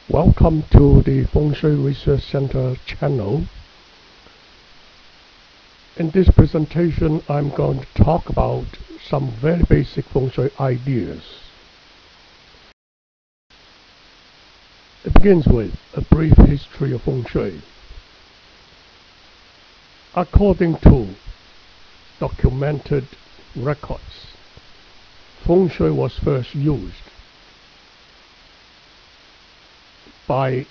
Welcome to the Feng Shui Research Center channel. In this presentation, I'm going to talk about some very basic Feng Shui ideas. It begins with a brief history of Feng Shui. According to documented records, Feng Shui was first used by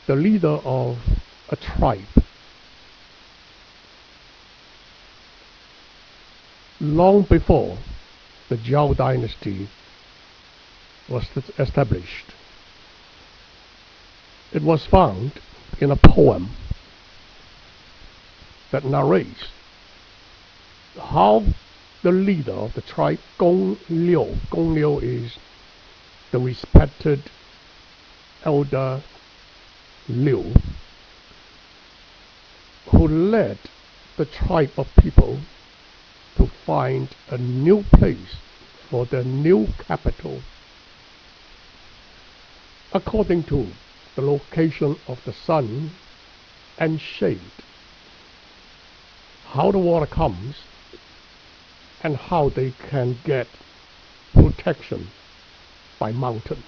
the leader of a tribe long before the Zhao dynasty was established. It was found in a poem that narrates how the leader of the tribe, Gong Liu is the respected elder Liu, who led the tribe of people to find a new place for their new capital. According to the location of the sun and shade, how the water comes, and how they can get protection by mountain.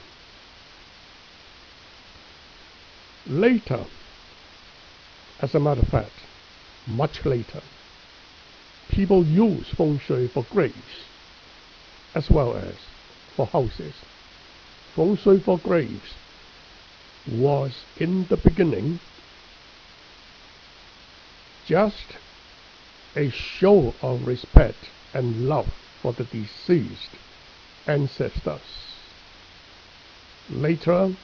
Later, as a matter of fact, much later, people use Feng Shui for graves as well as for houses. Feng Shui for graves was in the beginning just a show of respect and love for the deceased ancestors. Later,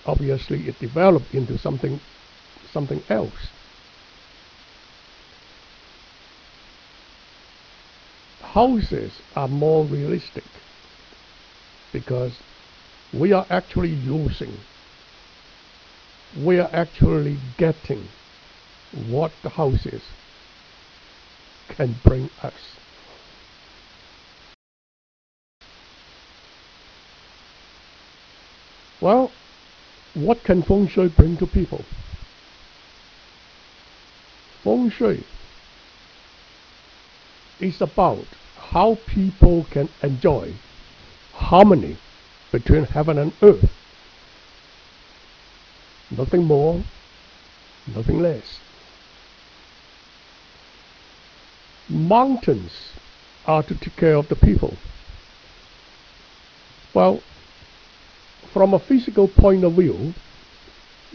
obviously, it developed into something else. Houses are more realistic because we are actually getting what the houses can bring us. Well, what can Feng Shui bring to people? Feng Shui is about how people can enjoy harmony between heaven and earth. Nothing more, nothing less. Mountains are to take care of the people. Well, from a physical point of view,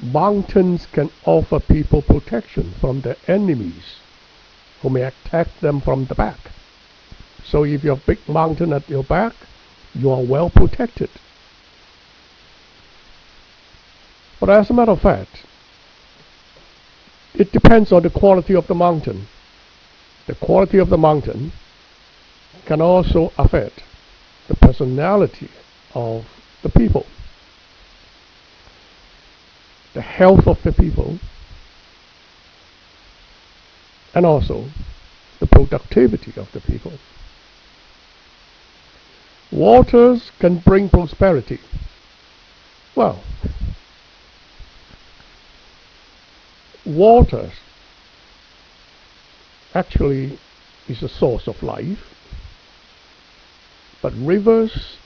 mountains can offer people protection from their enemies who may attack them from the back. So if you have a big mountain at your back, you are well protected. But as a matter of fact, it depends on the quality of the mountain. The quality of the mountain can also affect the personality of the people, the health of the people, and also the productivity of the people. Waters can bring prosperity. Well, water actually is a source of life, but rivers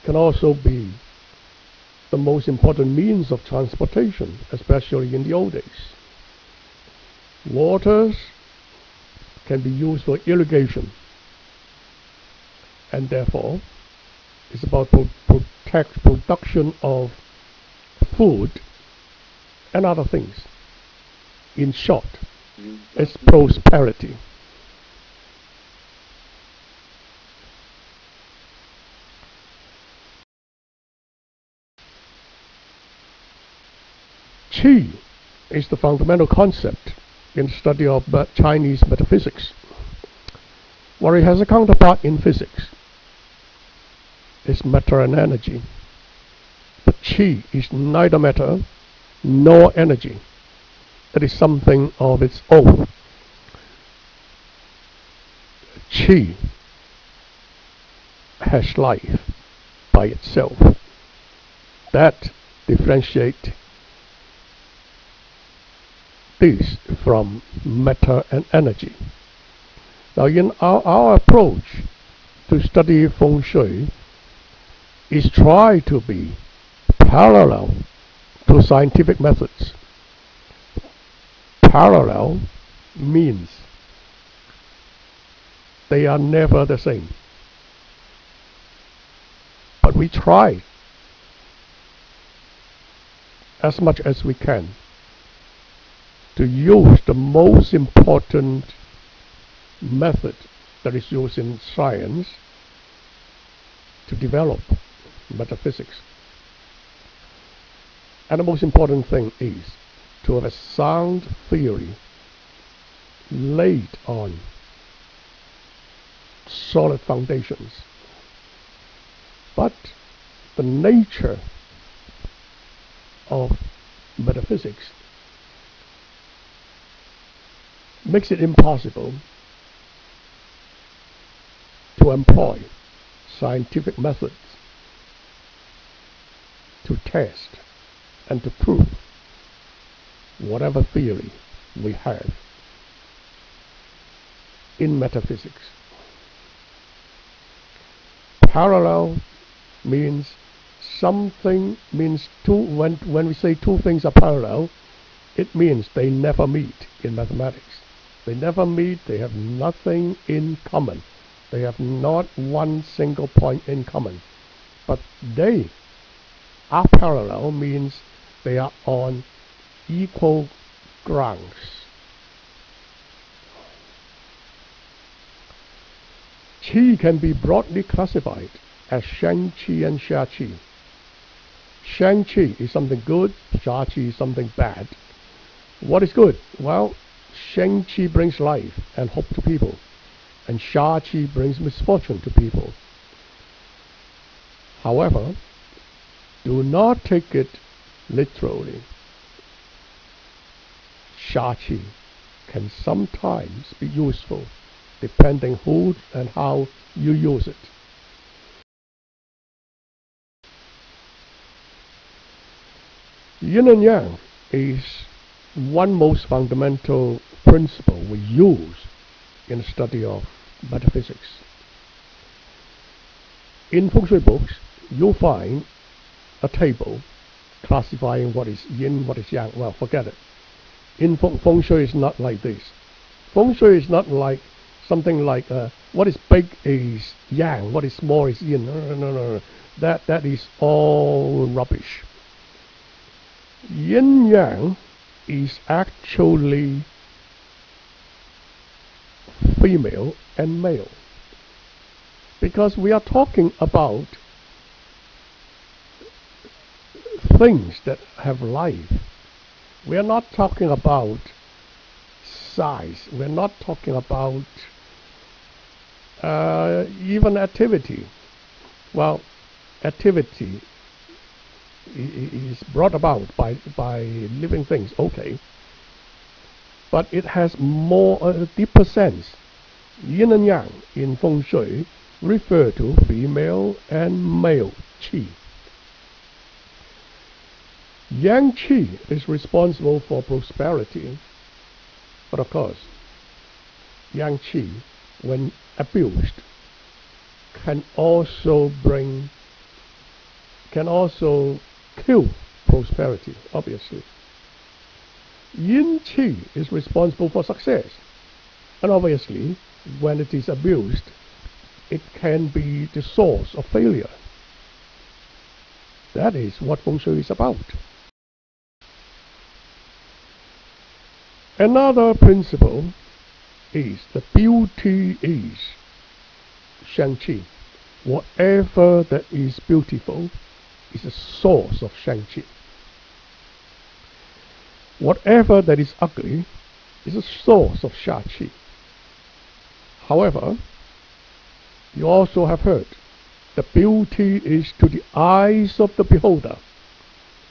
can also be the most important means of transportation, especially in the old days. Waters can be used for irrigation, and therefore it's about production of food and other things. In short, it's prosperity. Qi is the fundamental concept in the study of Chinese metaphysics, where it has a counterpart in physics. It's matter and energy. But Qi is neither matter nor energy. It is something of its own. Qi has life by itself. That differentiate this from matter and energy. Now, in our approach to study Feng Shui is try to be parallel to scientific methods. Parallel means they are never the same. But we try as much as we can to use the most important method that is used in science to develop metaphysics. And the most important thing is to have a sound theory laid on solid foundations. But the nature of metaphysics makes it impossible to employ scientific methods to test and to prove whatever theory we have in metaphysics. Parallel means something means two. When we say two things are parallel, it means they never meet in mathematics. They never meet, they have nothing in common. They have not one single point in common. But they are parallel means they are on equal grounds. Qi can be broadly classified as Sheng Qi and Xia Qi. Sheng Qi is something good, Xia Qi is something bad. What is good? Well, Sheng Qi brings life and hope to people, and Xia Qi brings misfortune to people. However, do not take it literally. Xia Qi can sometimes be useful depending who and how you use it. Yin and Yang is one most fundamental principle we use in the study of metaphysics. In Feng Shui books, you'll find a table classifying what is yin, what is yang. Well, forget it. In Feng Shui is not like this. Feng Shui is not like something like what is big is yang, what is small is yin. No. That is all rubbish. Yin yang is actually female and male, because we are talking about things that have life. We are not talking about size. We're not talking about even activity. Well, activity is brought about by living things, okay, but it has more deeper sense. Yin and Yang in Feng Shui refer to female and male Qi. Yang Qi is responsible for prosperity, but of course, Yang Qi, when abused, can also kill prosperity, obviously. Yin Qi is responsible for success, and obviously, when it is abused, it can be the source of failure. That is what Feng Shui is about. Another principle is the beauty is Sheng Qi. Whatever that is beautiful is a source of Sheng Qi. Whatever that is ugly is a source of Xia Qi. However, you also have heard the beauty is to the eyes of the beholder.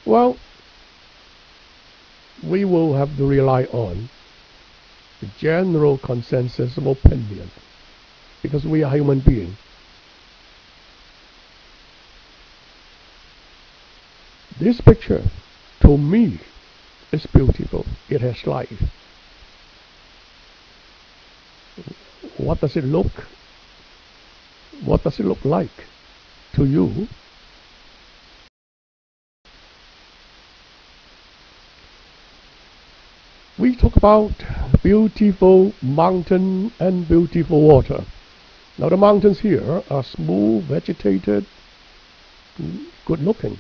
Well, we will have to rely on the general consensus of opinion, because we are human beings. This picture, to me, is beautiful. It has life. What does it look? What does it look like to you? We talk about beautiful mountain and beautiful water. Now the mountains here are smooth, vegetated, good looking.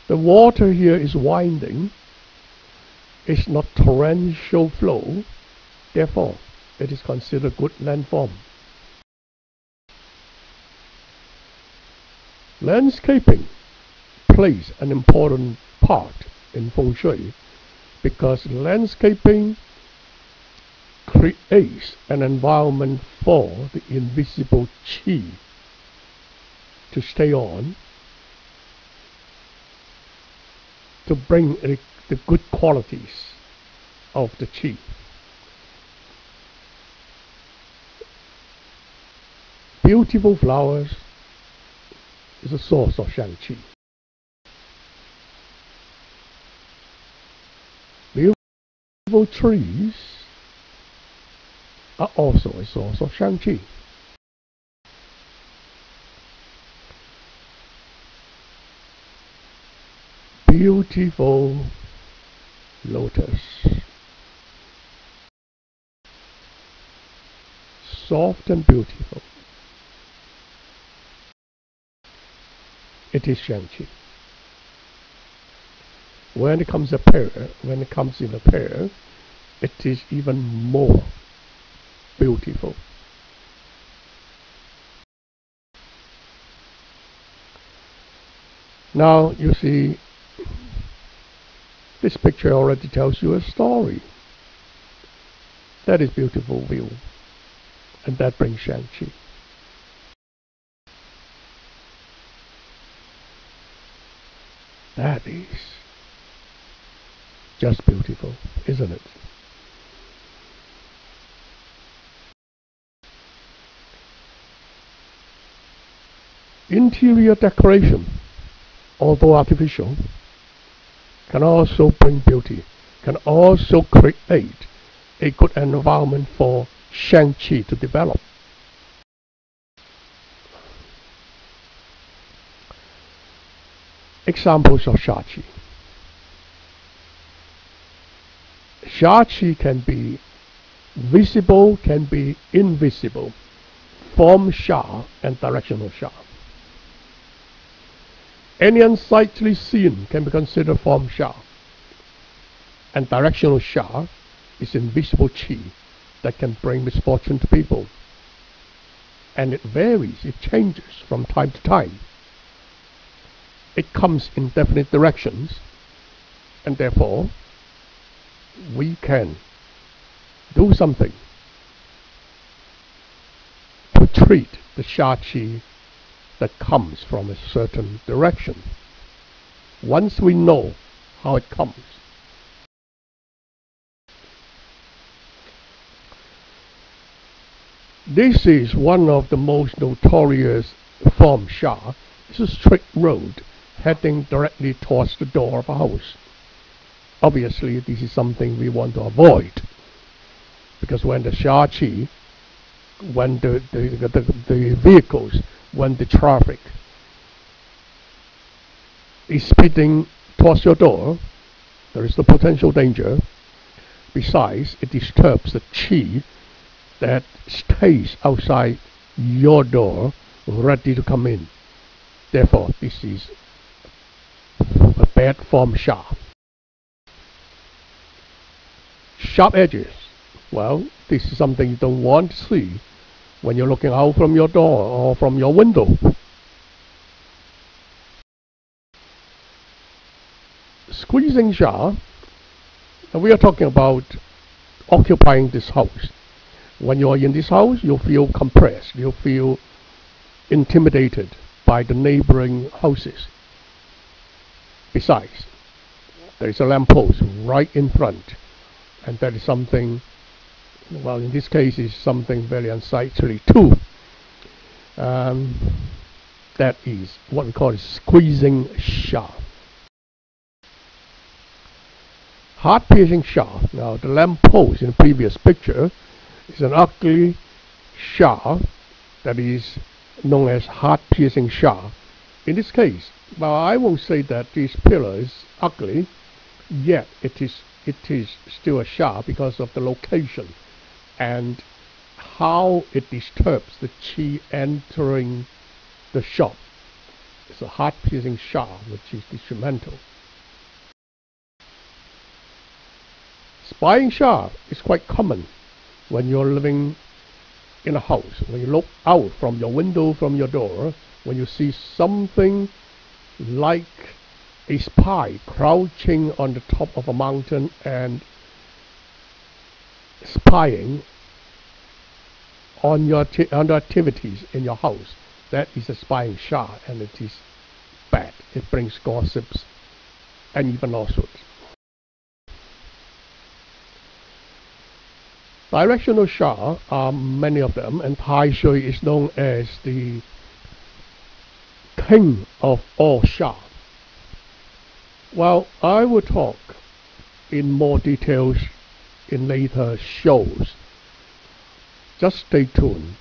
The water here is winding. It's not torrential flow. Therefore, it is considered good landform. Landscaping plays an important part in Feng Shui because landscaping creates an environment for the invisible qi to stay on, to bring the good qualities of the qi. Beautiful flowers is a source of shang-qi. Beautiful trees are also a source of shang-qi. Beautiful lotus, soft and beautiful. It is shang-qi. When it comes in a pair, it is even more beautiful. Now you see, this picture already tells you a story. That is beautiful view, and that brings shang-qi. That is just beautiful, isn't it? Interior decoration, although artificial, can also bring beauty, can also create a good environment for shang-qi to develop. Examples of sha-qi. Sha-qi can be visible, can be invisible, form sha and directional sha. Any unsightly scene can be considered form sha, and directional sha is invisible qi that can bring misfortune to people. And it varies, it changes from time to time. It comes in definite directions, and therefore we can do something to treat the sha-qi that comes from a certain direction. Once we know how it comes, this is one of the most notorious form sha. It's a straight road heading directly towards the door of a house. Obviously, this is something we want to avoid, because when the sha-qi, when the vehicles, when the traffic is speeding towards your door, there is the potential danger. Besides, it disturbs the qi that stays outside your door, ready to come in. Therefore, this is a bad form sha. Sharp edges. Well, this is something you don't want to see when you're looking out from your door or from your window. Squeezing sha. And we are talking about occupying this house. When you are in this house, you feel compressed, you feel intimidated by the neighboring houses. Besides, there is a lamppost right in front, and that is something, well, in this case, is something very unsightly too. That is what we call squeezing sha. Heart-piercing shaft. Now, the lamp post in the previous picture is an ugly shaft that is known as heart-piercing shaft. In this case, well, I won't say that this pillar is ugly, yet it is still a shaft because of the location and how it disturbs the qi entering the shop. It's a heart-piercing shaft which is detrimental. Spying shaft is quite common when you're living in a house. When you look out from your window, from your door, when you see something like a spy crouching on the top of a mountain and spying on your activities in your house, that is a spying shaft, and it is bad. It brings gossips and even lawsuits. Directional shaft are many of them, and Feng Shui is known as the king of all shafts. Well, I will talk in more details in later shows. Just stay tuned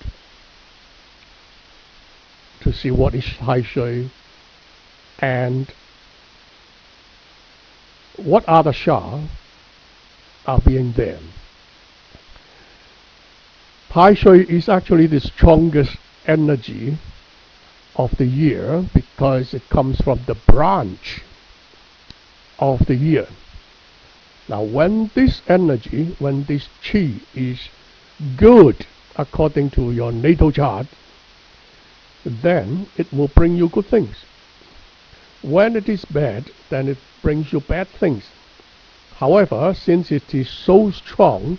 to see what is Feng Shui and what other shafts are being there. Feng Shui is actually the strongest energy of the year because it comes from the branch of the year. Now, when this energy, when this qi is good according to your natal chart, then it will bring you good things. When it is bad, then it brings you bad things. However, since it is so strong,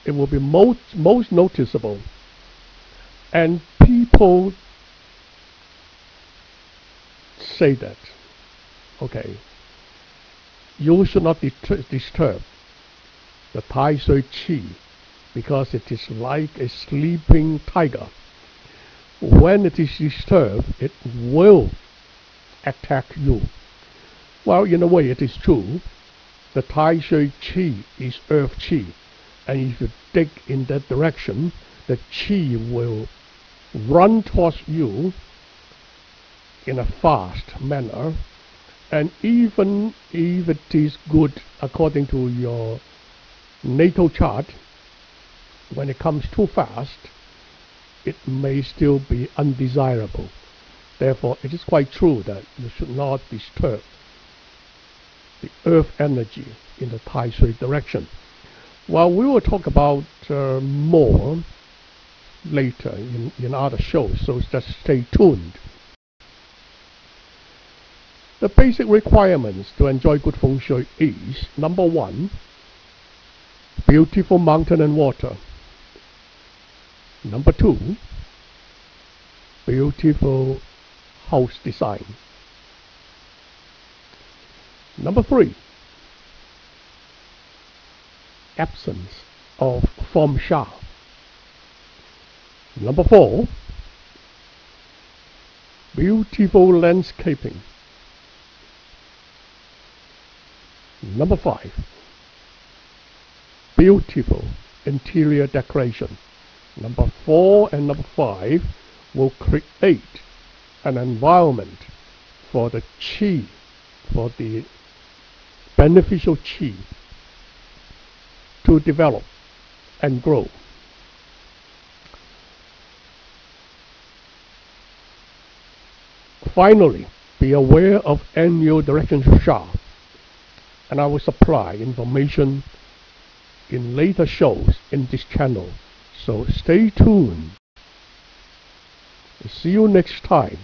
it will be most noticeable, and people say that, okay, you should not disturb the Feng Shui qi because it is like a sleeping tiger. When it is disturbed, it will attack you. Well, in a way, it is true. The Feng Shui qi is earth qi, and if you dig in that direction, the qi will run towards you in a fast manner, and even if it is good according to your natal chart, when it comes too fast, it may still be undesirable. Therefore, it is quite true that you should not disturb the earth energy in the Feng Shui direction. Well, we will talk about more later in other shows, so just stay tuned. The basic requirements to enjoy good Feng Shui is, number one, beautiful mountain and water. Number two, beautiful house design. Number three, absence of form shaft. Number four, beautiful landscaping. Number five, beautiful interior decoration. Number 4 and number 5 will create an environment for the qi, for the beneficial qi to develop and grow. Finally, be aware of annual directional shaft, and I will supply information in later shows in this channel. So stay tuned. See you next time.